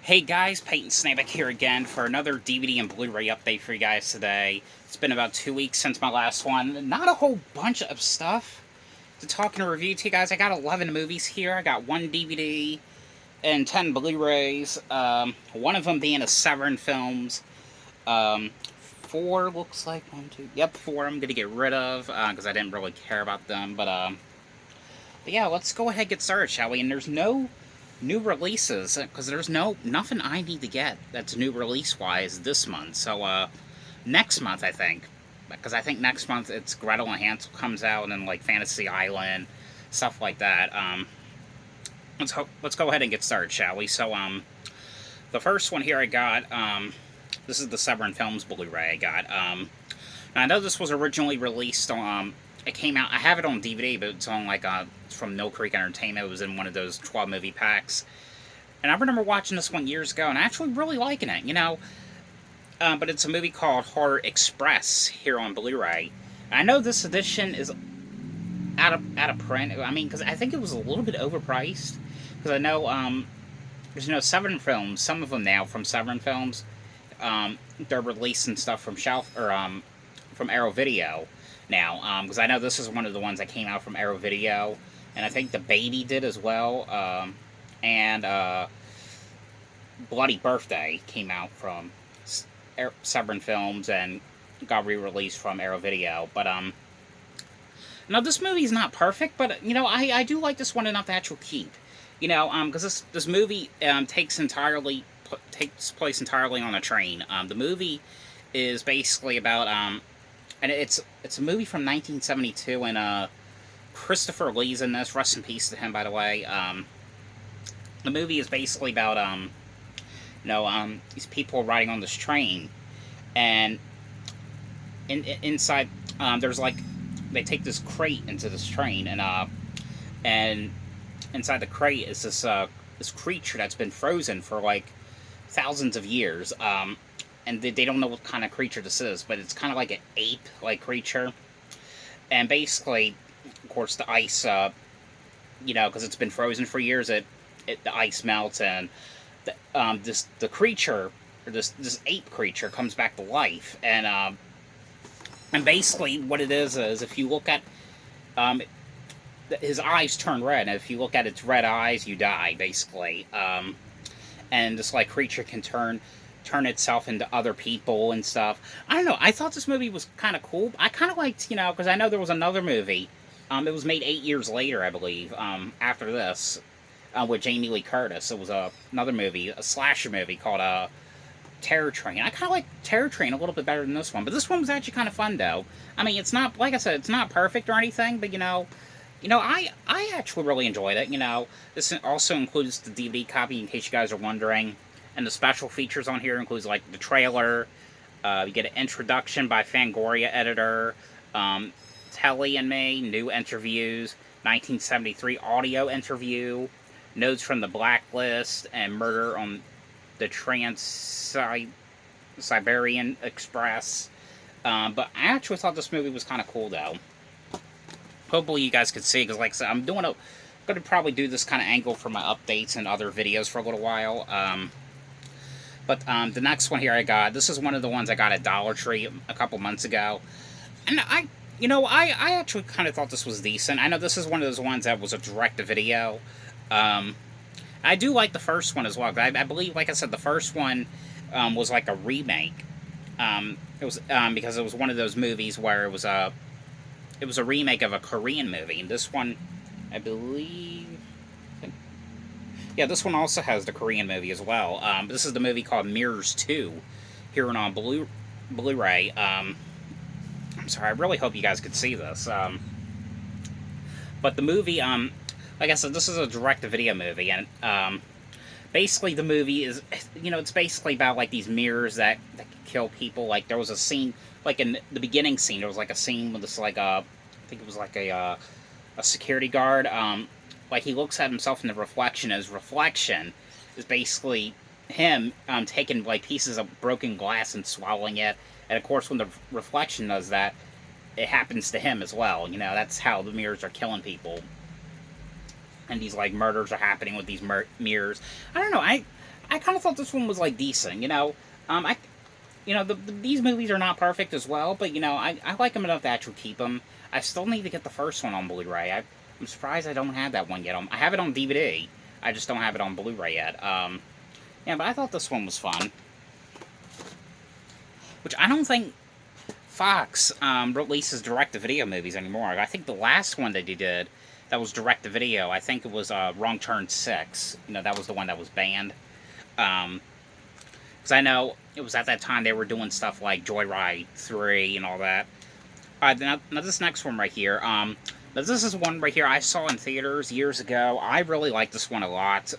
Hey guys, Peyton Snabick here again for another DVD and Blu-ray update for you guys today. It's been about 2 weeks since my last one. Not a whole bunch of stuff to talk and review to you guys. I got 11 movies here. I got 1 DVD and 10 Blu-rays. One of them being a Severin Films. 4 looks like 1, 2. Yep, 4 I'm gonna get rid of because I didn't really care about them. But yeah, let's go ahead and get started, shall we? And there's no new releases because there's nothing I need to get that's new release wise this month. So next month I think, because I think next month it's Gretel and Hansel comes out, and then like Fantasy Island, stuff like that. Let's go ahead and get started, shall we? So the first one here I got, this is the Severin Films Blu-ray I got. Now I know this was originally released on it came out, I have it on DVD, but it's on like it's from Mill Creek Entertainment. It was in one of those 12 movie packs. And I remember watching this one years ago and actually really liking it, you know. But it's a movie called Horror Express here on Blu-ray. I know this edition is out of print. I mean, because I think it was a little bit overpriced. Because I know there's Severin Films, some of them now from Severin Films, they're releasing stuff from from Arrow Video now, because I know this is one of the ones that came out from Arrow Video, and I think The Baby did as well, and Bloody Birthday came out from Severin Films and got re-released from Arrow Video. But now this movie is not perfect, but you know I do like this one enough to actually keep, you know, because this movie takes place entirely on a train. The movie is basically about and it's a movie from 1972, and Christopher Lee's in this. Rest in peace to him, by the way. The movie is basically about these people riding on this train, and inside there's like they take this crate into this train, and inside the crate is this creature that's been frozen for like thousands of years. And they don't know what kind of creature this is, but it's kind of like an ape-like creature. And basically, of course, the ice, because it's been frozen for years, the ice melts, and the creature, or this ape creature, comes back to life. And basically, what it is if you look at, his eyes turn red, and if you look at its red eyes, you die, basically. And this like creature can turn itself into other people and stuff. I don't know. I thought this movie was kind of cool. I kind of liked, because I know there was another movie. It was made 8 years later, I believe, after this, with Jamie Lee Curtis. It was another movie, a slasher movie called Terror Train. I kind of like Terror Train a little bit better than this one, but this one was actually kind of fun, though. I mean, it's not, like I said, it's not perfect or anything, but, I actually really enjoyed it, This also includes the DVD copy, in case you guys are wondering. And the special features on here includes like the trailer. You get an introduction by Fangoria editor, Telly and Me, new interviews, 1973 audio interview, notes from the Blacklist, and Murder on the Trans-Siberian Express. But I actually thought this movie was kind of cool, though. Hopefully you guys could see, because like I said, I'm going to probably do this kind of angle for my updates and other videos for a little while. But the next one here I got, this is one of the ones I got at Dollar Tree a couple months ago. And I actually kind of thought this was decent. I know this is one of those ones that was a direct-to-video. I do like the first one as well. I believe, like I said, the first one was like a remake. It was because it was one of those movies where it was a remake of a Korean movie. And this one, I believe... Yeah, this one also has the Korean movie as well. This is the movie called Mirrors 2, here on Blu-ray. I'm sorry, I really hope you guys could see this. But the movie, like I said, this is a direct-to-video movie, and basically the movie is, it's basically about like these mirrors that can kill people. Like there was a scene, like in the beginning scene, there was like a scene with this like I think it was like a security guard. Like he looks at himself in the reflection, and his reflection is basically him taking like pieces of broken glass and swallowing it. And of course, when the reflection does that, it happens to him as well. That's how the mirrors are killing people. And these like murders are happening with these mirrors. I don't know. I I kind of thought this one was, like, decent, you know? These movies are not perfect as well, but, I like them enough to actually keep them. I still need to get the first one on Blu-ray. I'm surprised I don't have that one yet. I have it on DVD. I just don't have it on Blu-ray yet. Yeah, but I thought this one was fun. Which I don't think Fox releases direct-to-video movies anymore. I think the last one that they did that was direct-to-video, I think it was Wrong Turn 6. That was the one that was banned. Because I know it was at that time they were doing stuff like Joyride 3 and all that. Alright, now this next one right here. Now this is one right here I saw in theaters years ago. I really like this one a lot.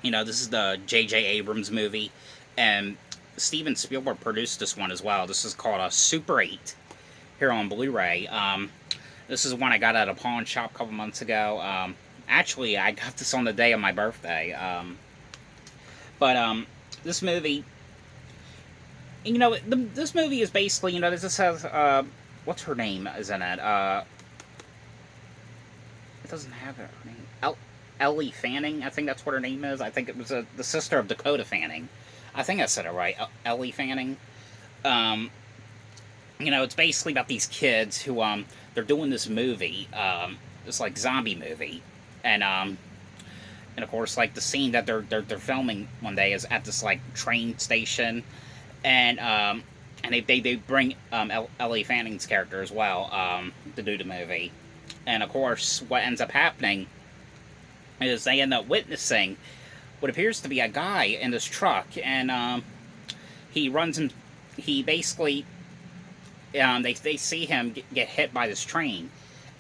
This is the J.J. Abrams movie. And Steven Spielberg produced this one as well. This is called Super 8 here on Blu-ray. This is one I got at a pawn shop a couple months ago. Actually, I got this on the day of my birthday. But this movie, this movie is basically, this has, what's her name is in it? It doesn't have her name. Ellie Fanning, I think that's what her name is. I think it was the sister of Dakota Fanning. I think I said it right. Ellie Fanning. It's basically about these kids who, they're doing this movie, this, like, zombie movie. And of course, like, the scene that they're filming one day is at this, like, train station. And they bring, Ellie Fanning's character as well, to do the movie. And, of course, what ends up happening is they end up witnessing what appears to be a guy in this truck, and he runs him. He basically, they see him get hit by this train,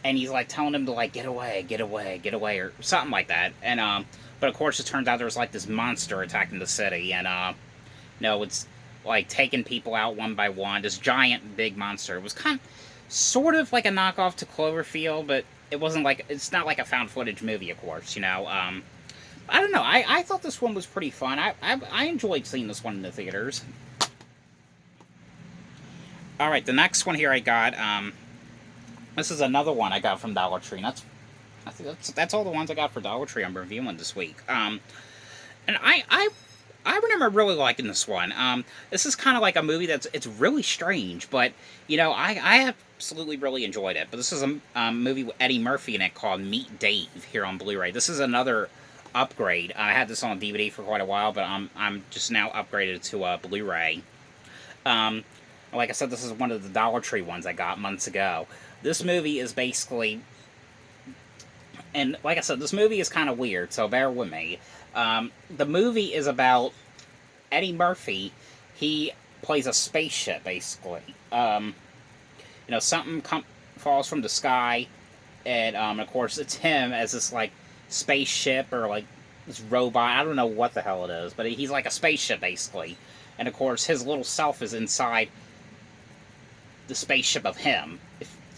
and he's like telling him to, like, get away, get away, get away, or something like that. And but of course it turns out there's, like, this monster attacking the city, and it's like taking people out one by one. This giant big monster. It was sort of like a knockoff to Cloverfield, but it wasn't like, it's not like a found footage movie, of course. I don't know. I thought this one was pretty fun. I enjoyed seeing this one in the theaters. Alright, the next one here I got, this is another one I got from Dollar Tree. I think that's all the ones I got for Dollar Tree I'm reviewing this week. And I remember really liking this one. This is kind of like a movie it's really strange, but, I absolutely really enjoyed it. But this is a movie with Eddie Murphy in it called Meet Dave here on Blu-ray. This is another upgrade. I had this on DVD for quite a while, but I'm just now upgraded to Blu-ray. Like I said, this is one of the Dollar Tree ones I got months ago. This movie is basically, and like I said, this movie is kind of weird, so bear with me. The movie is about Eddie Murphy. He plays a spaceship, basically. Something falls from the sky, and of course it's him as this, like, spaceship, or, like, this robot. I don't know what the hell it is, but he's like a spaceship, basically. And of course his little self is inside the spaceship of him.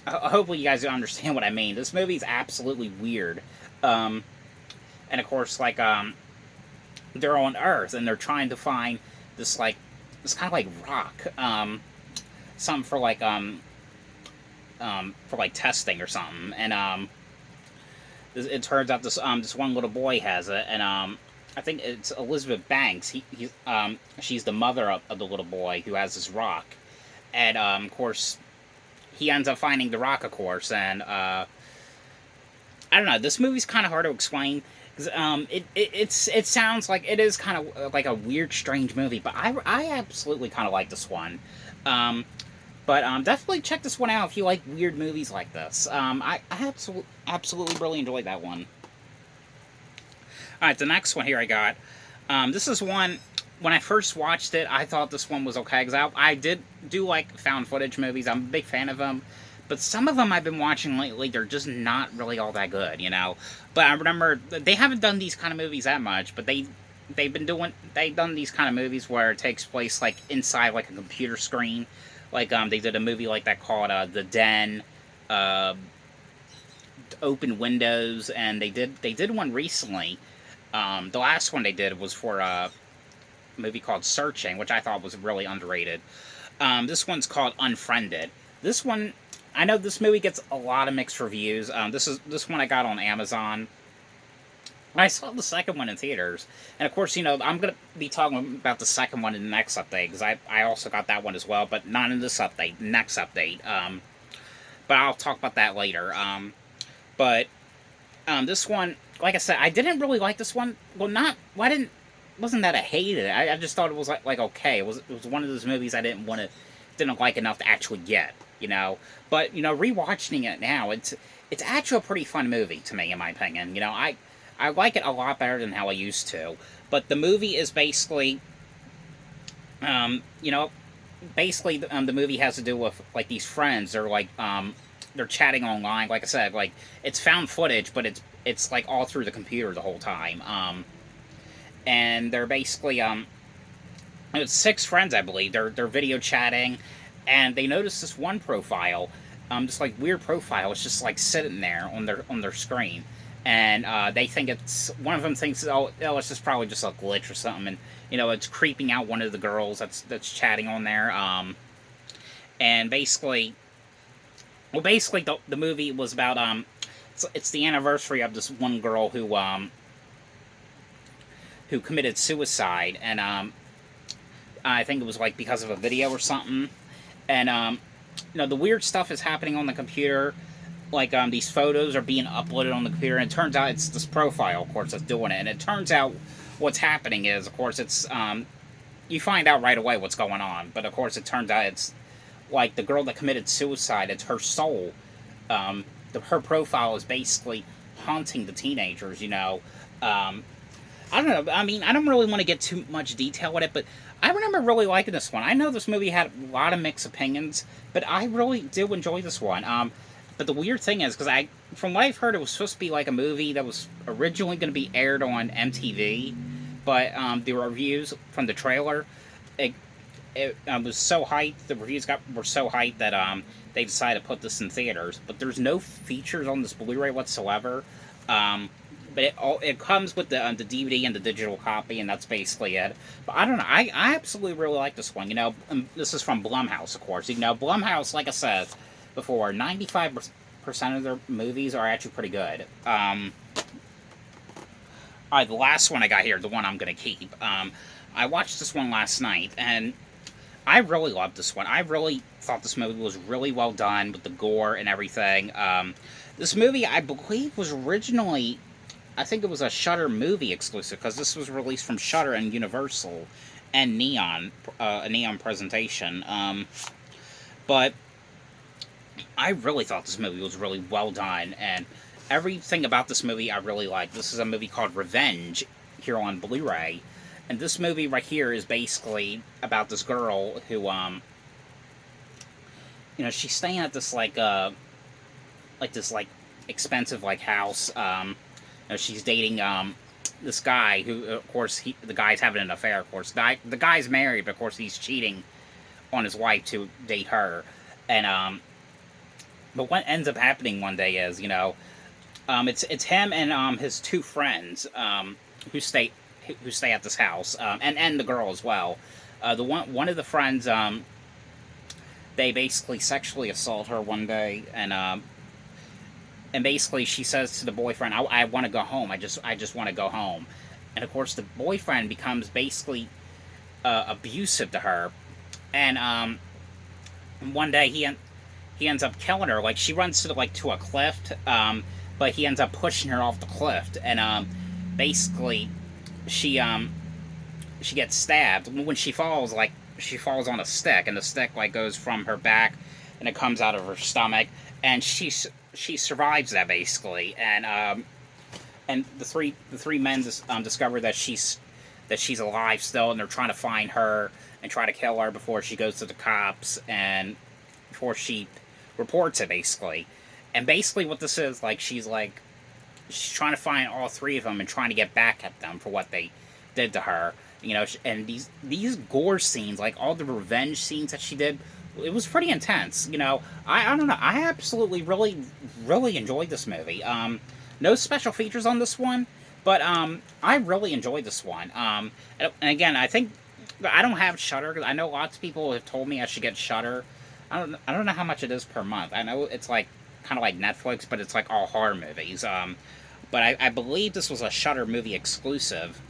Hopefully you guys understand what I mean. This movie's absolutely weird. And of course, like, they're on Earth, and they're trying to find this kind of like rock, something for like testing or something. And it turns out this one little boy has it, and I think it's Elizabeth Banks. She's the mother of the little boy who has this rock, and of course he ends up finding the rock, of course. And I don't know. This movie's kind of hard to explain. It sounds like it is kind of like a weird, strange movie, but I absolutely kind of like this one. But definitely check this one out if you like weird movies like this. I absolutely really enjoyed that one. Alright, the next one here I got. This is one, when I first watched it, I thought this one was okay, because I do like found footage movies. I'm a big fan of them. But some of them I've been watching lately, they're just not really all that good, But I remember, they haven't done these kind of movies that much, but they've done these kind of movies where it takes place, like, inside, like, a computer screen. Like, they did a movie like that called The Den, Open Windows, and they did one recently. The last one they did was for a movie called Searching, which I thought was really underrated. This one's called Unfriended. This one, I know this movie gets a lot of mixed reviews. This one I got on Amazon. I saw the second one in theaters, and of course, I'm going to be talking about the second one in the next update, because I also got that one as well, but not in this update, next update. But I'll talk about that later. But this one, like I said, I didn't really like this one. Well, wasn't that I hated it. I just thought it was like okay. It was one of those movies I didn't like enough to actually get, But rewatching it now, it's actually a pretty fun movie to me, in my opinion. I like it a lot better than how I used to. But the movie is basically, basically the movie has to do with like these friends. They're like they're chatting online. Like I said, like it's found footage, but it's like all through the computer the whole time. And they're basically it's 6 friends, I believe. They're video chatting, and they notice this one profile, this like weird profile. It's just like sitting there on their screen, and they think one of them thinks, oh, it's just probably just a glitch or something, and it's creeping out one of the girls that's chatting on there. And basically, the movie was about it's the anniversary of this one girl who committed suicide, and I think it was like because of a video or something. And the weird stuff is happening on the computer. Like these photos are being uploaded on the computer, and it turns out it's this profile, of course, that's doing it. And it turns out what's happening is, of course, it's you find out right away what's going on. But of course, it turns out it's like the girl that committed suicide. It's her soul. Her profile is basically haunting the teenagers. I don't know. I mean, I don't really want to get too much detail with it, but I remember really liking this one. I know this movie had a lot of mixed opinions, but I really do enjoy this one. But the weird thing is, because from what I've heard, it was supposed to be like a movie that was originally going to be aired on MTV, but the reviews from the trailer, it was so hyped. The reviews were so hyped that they decided to put this in theaters. But there's no features on this Blu-ray whatsoever. But it comes with the DVD and the digital copy, and that's basically it. But I don't know. I absolutely really like this one. This is from Blumhouse, of course. Blumhouse, like I said before, 95% of their movies are actually pretty good. Alright, the last one I got here, the one I'm going to keep. I watched this one last night, and I really loved this one. I really thought this movie was really well done with the gore and everything. This movie, I believe, was originally, I think it was a Shudder movie exclusive, because this was released from Shudder and Universal and Neon, a Neon presentation. But I really thought this movie was really well done, and everything about this movie I really liked. This is a movie called Revenge here on Blu-ray, and this movie right here is basically about this girl who, she's staying at this expensive house. She's dating this guy who, of course, the guy's having an affair. Of course, the guy's married, but of course he's cheating on his wife to date her. And but what ends up happening one day is, it's him and his 2 friends who stay at this house, and the girl as well. One of the friends, they basically sexually assault her one day, and basically she says to the boyfriend, I want to go home. I just want to go home. And of course the boyfriend becomes basically abusive to her, and one day he ends up killing her. Like, she runs to a cliff, but he ends up pushing her off the cliff, and basically she gets stabbed. When she falls, she falls on a stick, and the stick goes from her back and it comes out of her stomach, and she survives that, basically. And the three men discover that she's alive still, and they're trying to find her and try to kill her before she goes to the cops, and before she reports it, basically. And basically what this is, she's trying to find all 3 of them and trying to get back at them for what they did to her. And these gore scenes, all the revenge scenes that she did, it was pretty intense. I don't know. I absolutely really enjoyed this movie. No special features on this one, but I really enjoyed this one. And again, I think I don't have Shudder, because I know lots of people have told me I should get Shudder. I don't know how much it is per month. I know it's kind of like Netflix, but it's all horror movies. but I believe this was a Shudder movie exclusive.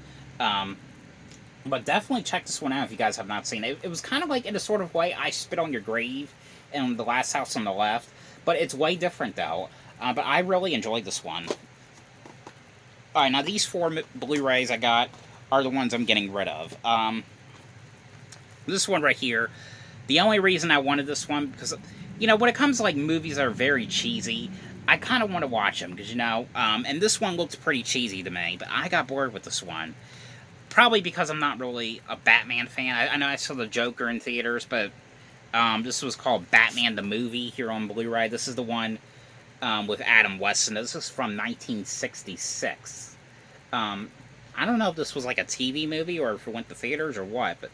But definitely check this one out if you guys have not seen it. It was kind of like, in a sort of way, I Spit on Your Grave and The Last House on the Left, but it's way different, though. But I really enjoyed this one. Alright, now these 4 Blu-rays I got are the ones I'm getting rid of. This one right here, the only reason I wanted this one, because, you know, when it comes to, like, movies that are very cheesy, I kind of want to watch them, because, you know, and this one looks pretty cheesy to me, but I got bored with this one. Probably because I'm not really a Batman fan. I know I saw the Joker in theaters, but this was called Batman the Movie here on Blu-ray. This is the one with Adam West, and this is from 1966. I don't know if this was like a TV movie or if it went to theaters or what, but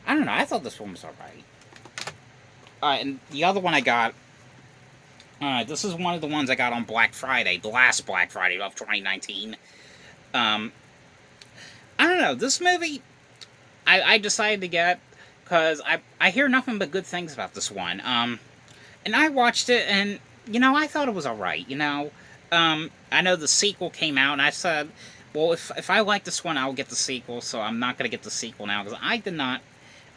I don't know. I thought this one was alright. And the other one I got, this is one of the ones I got on Black Friday, the last Black Friday of 2019. I don't know, this movie, I decided to get, because I hear nothing but good things about this one. And I watched it, and, you know, I thought it was alright, you know. I know the sequel came out, and I said, well, if I like this one, I'll get the sequel, so I'm not going to get the sequel now, because I did not,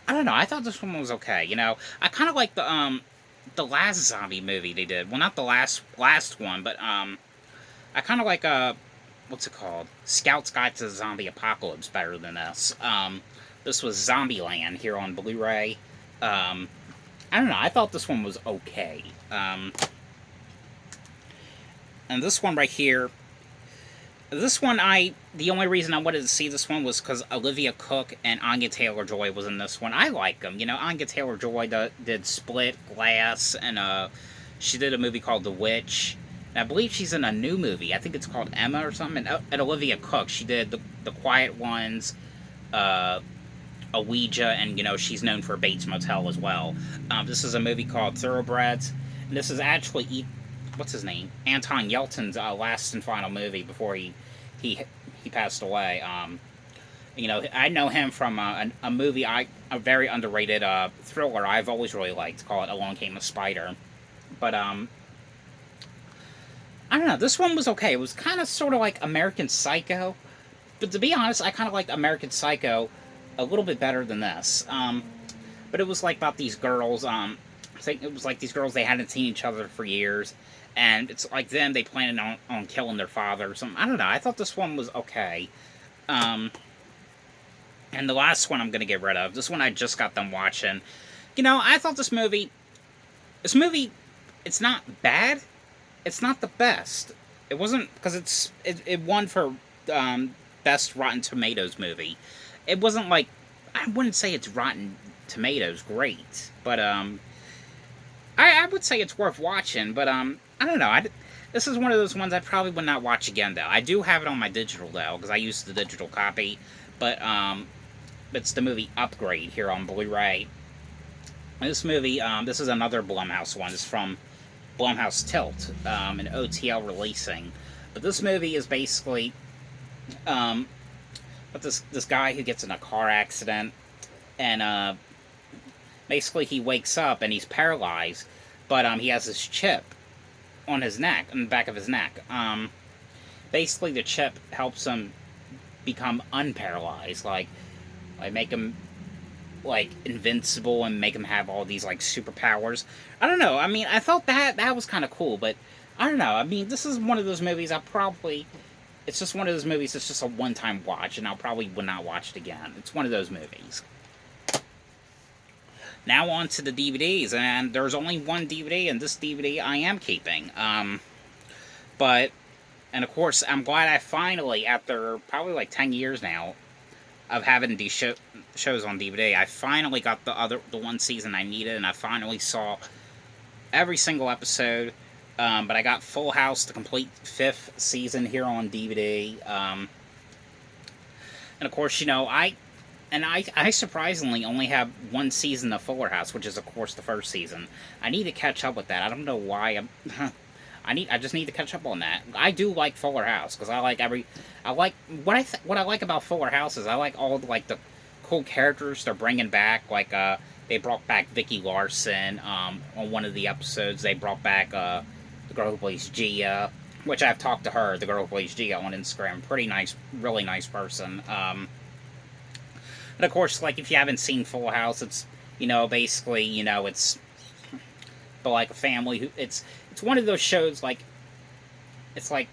I don't know, I thought this one was okay, you know. I kind of like the last zombie movie they did. Well, not the last one, but, I kind of like, what's it called? Scout's Guide to the Zombie Apocalypse better than this. This was Zombieland here on Blu-ray. I don't know, I thought this one was okay. And this one right here, this one, the only reason I wanted to see this one was because Olivia Cooke and Anya Taylor-Joy was in this one. I like them. You know, Anya Taylor-Joy did Split, Glass, and she did a movie called The Witch. And I believe she's in a new movie. I think it's called Emma or something. And Olivia Cooke, she did The Quiet Ones, Ouija, and, you know, she's known for Bates Motel as well. This is a movie called Thoroughbreds. And this is actually, what's his name? Anton Yelchin's last and final movie before he passed away. You know, I know him from a movie, a very underrated thriller I've always really liked, called Along Came a Spider. But, I don't know, this one was okay. It was kind of sort of like American Psycho. But to be honest, I kind of liked American Psycho a little bit better than this. But it was like about these girls, I think it was like these girls, they hadn't seen each other for years. And it's like them, they planned on killing their father or something. I don't know, I thought this one was okay. And the last one I'm going to get rid of, this one I just got done watching. You know, I thought this movie, it's not bad. It's not the best. It wasn't, because it won for Best Rotten Tomatoes movie. It wasn't like, I wouldn't say it's Rotten Tomatoes great, but I would say it's worth watching, but I don't know, this is one of those ones I probably would not watch again, though. I do have it on my digital, though, because I used the digital copy, but it's the movie Upgrade here on Blu-ray. This movie, this is another Blumhouse one. It's from Blumhouse Tilt, an OTL releasing. But this movie is basically but this guy who gets in a car accident, and basically he wakes up and he's paralyzed, but he has this chip on his neck, on the back of his neck. Basically the chip helps him become unparalyzed, like make him like invincible and make him have all these like superpowers. I don't know. I mean, I thought that was kind of cool, but I don't know. I mean, this is one of those movies it's just one of those movies that's just a one-time watch, and I'll probably would not watch it again. It's one of those movies. Now on to the DVDs, and there's only one DVD, and this DVD I am keeping. And of course, I'm glad I finally, after probably like 10 years now of having these shows on DVD, I finally got the one season I needed, and I finally saw every single episode. But I got Full House, the complete 5th season here on DVD. And of course, you know, I surprisingly only have one season of Fuller House, which is of course the first season. I need to catch up with that. I don't know why I just need to catch up on that. I do like Fuller House because what I like about Fuller House is I like all like the cool characters they're bringing back. Like they brought back Vicky Larson on one of the episodes. They brought back the girl who plays Gia. which I've talked to her, the girl who plays Gia, on Instagram. Pretty nice, really nice person. And of course, like, if you haven't seen Full House, it's, basically, it's but like a family who, it's one of those shows, like, it's like,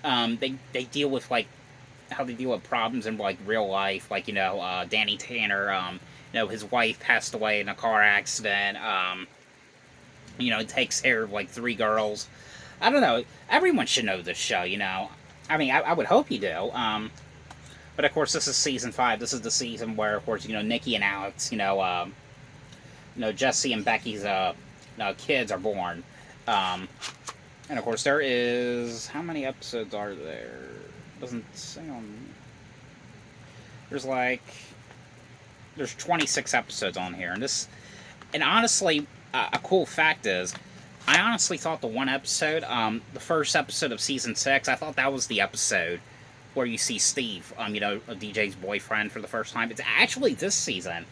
they deal with, like, how they deal with problems in, like, real life. Like, Danny Tanner, his wife passed away in a car accident. He takes care of, like, 3 girls. I don't know. Everyone should know this show, I mean, I would hope you do. But, of course, this is Season 5. This is the season where, of course, Nikki and Alex, Jesse and Becky's kids are born. And, of course, there is... How many episodes are there? Doesn't say on... There's, like... There's 26 episodes on here. And honestly, a cool fact is, I honestly thought the one episode, the first episode of Season 6, I thought that was the episode where you see Steve, DJ's boyfriend for the first time. It's actually this season.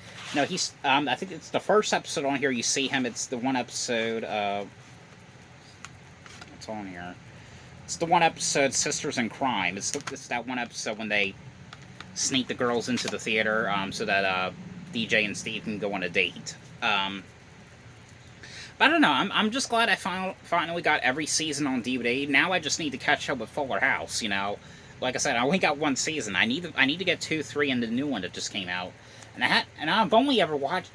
He's, I think it's the first episode on here you see him. It's the one episode, what's on here? It's the one episode, Sisters in Crime. It's that one episode when they sneak the girls into the theater, so that, DJ and Steve can go on a date. But I don't know, I'm just glad I finally got every season on DVD. Now I just need to catch up with Fuller House, Like I said, I only got one season. I need to get 2, 3, and the new one that just came out. And I've only ever watched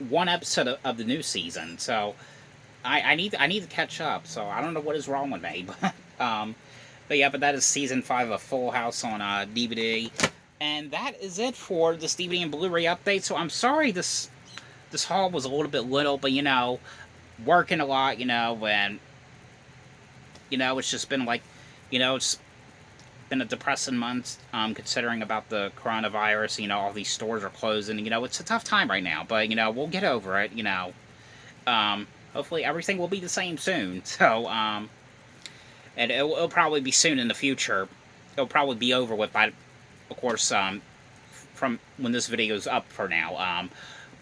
one episode of the new season, so I need to catch up. So I don't know what is wrong with me, but yeah, but that is Season 5 of Full House on DVD, and that is it for this DVD and Blu-ray update. So I'm sorry this haul was a little bit little, but working a lot, and it's just been like, it's been a depressing month, considering about the coronavirus. All these stores are closing. It's a tough time right now, but we'll get over it. Hopefully everything will be the same soon. So and it'll probably be soon in the future. It'll probably be over with by, of course, from when this video is up for now.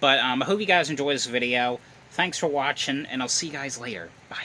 But I hope you guys enjoyed this video. Thanks for watching, and I'll see you guys later. Bye.